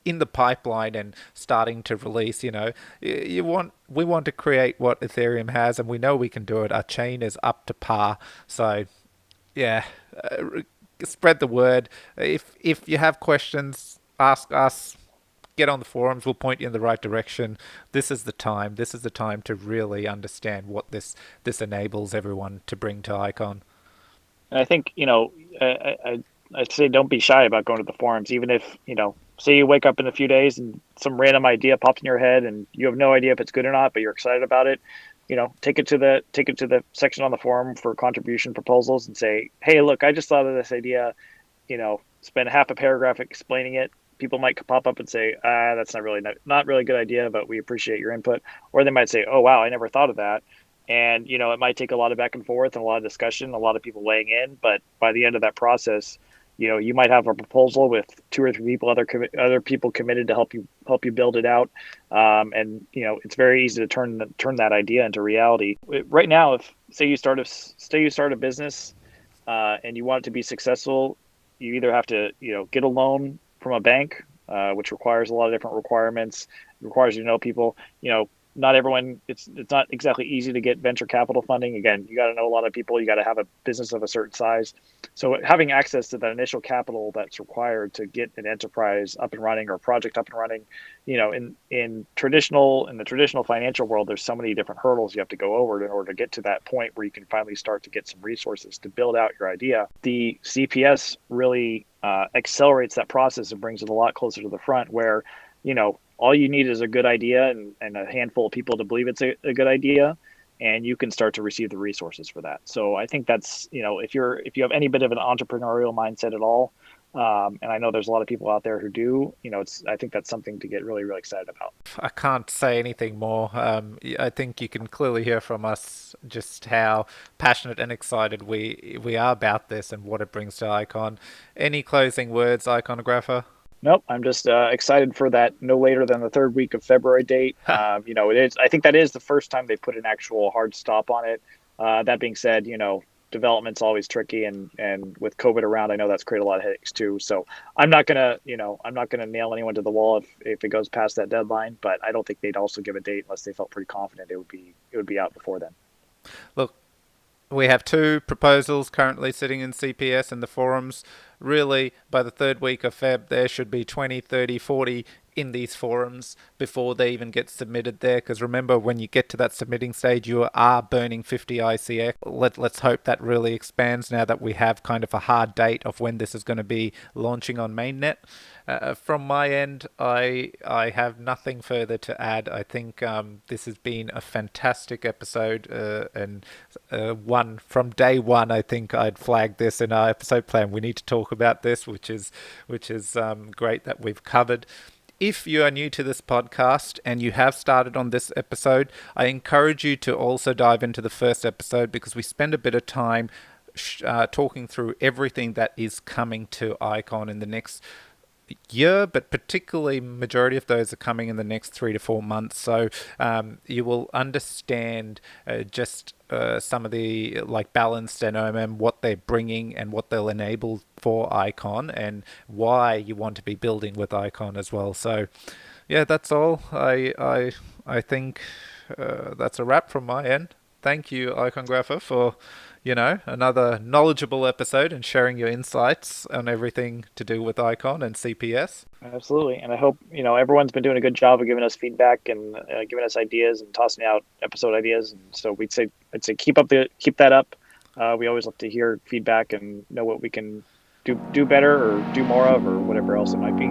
the pipeline and starting to release. We want to create what Ethereum has, and we know we can do it. Our chain is up to par. So, yeah, spread the word. If you have questions, ask us. Get on the forums. We'll point you in the right direction. This is the time. This is the time to really understand what this enables everyone to bring to Icon. And I think, I say don't be shy about going to the forums, even if, say you wake up in a few days and some random idea pops in your head and you have no idea if it's good or not, but you're excited about it. Take it to the section on the forum for contribution proposals and say, hey, look, I just thought of this idea. Spend half a paragraph explaining it. People might pop up and say, that's not really a good idea, but we appreciate your input. Or they might say, oh, wow, I never thought of that. And, it might take a lot of back and forth and a lot of discussion, a lot of people weighing in. But by the end of that process, you might have a proposal with 2 or 3 people, other people committed to help you build it out. And, it's very easy to turn that idea into reality. Right now, if say you start a business and you want it to be successful, you either have to, get a loan from a bank, which requires a lot of different requirements. It requires you to know people. Not everyone. It's not exactly easy to get venture capital funding. Again, you got to know a lot of people. You got to have a business of a certain size. So having access to that initial capital that's required to get an enterprise up and running or a project up and running, in the traditional financial world, there's so many different hurdles you have to go over in order to get to that point where you can finally start to get some resources to build out your idea. The CPS really accelerates that process and brings it a lot closer to the front where, all you need is a good idea and a handful of people to believe it's a good idea, and you can start to receive the resources for that. So I think that's, if you have any bit of an entrepreneurial mindset at all, and I know there's a lot of people out there who do, I think that's something to get really, really excited about. I can't say anything more. I think you can clearly hear from us just how passionate and excited we are about this and what it brings to Icon. Any closing words, Iconographer? Nope, I'm just excited for that no later than the 3rd week of February date. It is. I think that is the first time they put an actual hard stop on it. That being said, development's always tricky, and with COVID around, I know that's created a lot of headaches too. So I'm not gonna nail anyone to the wall if it goes past that deadline. But I don't think they'd also give a date unless they felt pretty confident it would be out before then. Look, we have 2 proposals currently sitting in CPS in the forums. Really, by the 3rd week of Feb, there should be 20, 30, 40 in these forums before they even get submitted there. Because remember, when you get to that submitting stage, you are burning 50 ICX. Let's hope that really expands now that we have kind of a hard date of when this is going to be launching on mainnet. From my end, I have nothing further to add. I think this has been a fantastic episode, and one from day one. I think I'd flagged this in our episode plan. We need to talk about this, which is great that we've covered. If you are new to this podcast and you have started on this episode, I encourage you to also dive into the first episode because we spend a bit of time talking through everything that is coming to Icon in the next year, but particularly majority of those are coming in the next 3 to 4 months. So you will understand just some of the like balanced and OMM, what they're bringing and what they'll enable for Icon, and why you want to be building with Icon as well. So yeah, that's all. I think that's a wrap from my end. Thank you, Icongrapher, for another knowledgeable episode and sharing your insights on everything to do with Icon and CPS. Absolutely, and I hope everyone's been doing a good job of giving us feedback and giving us ideas and tossing out episode ideas. And so I'd say keep that up. We always love to hear feedback and know what we can do better or do more of or whatever else it might be.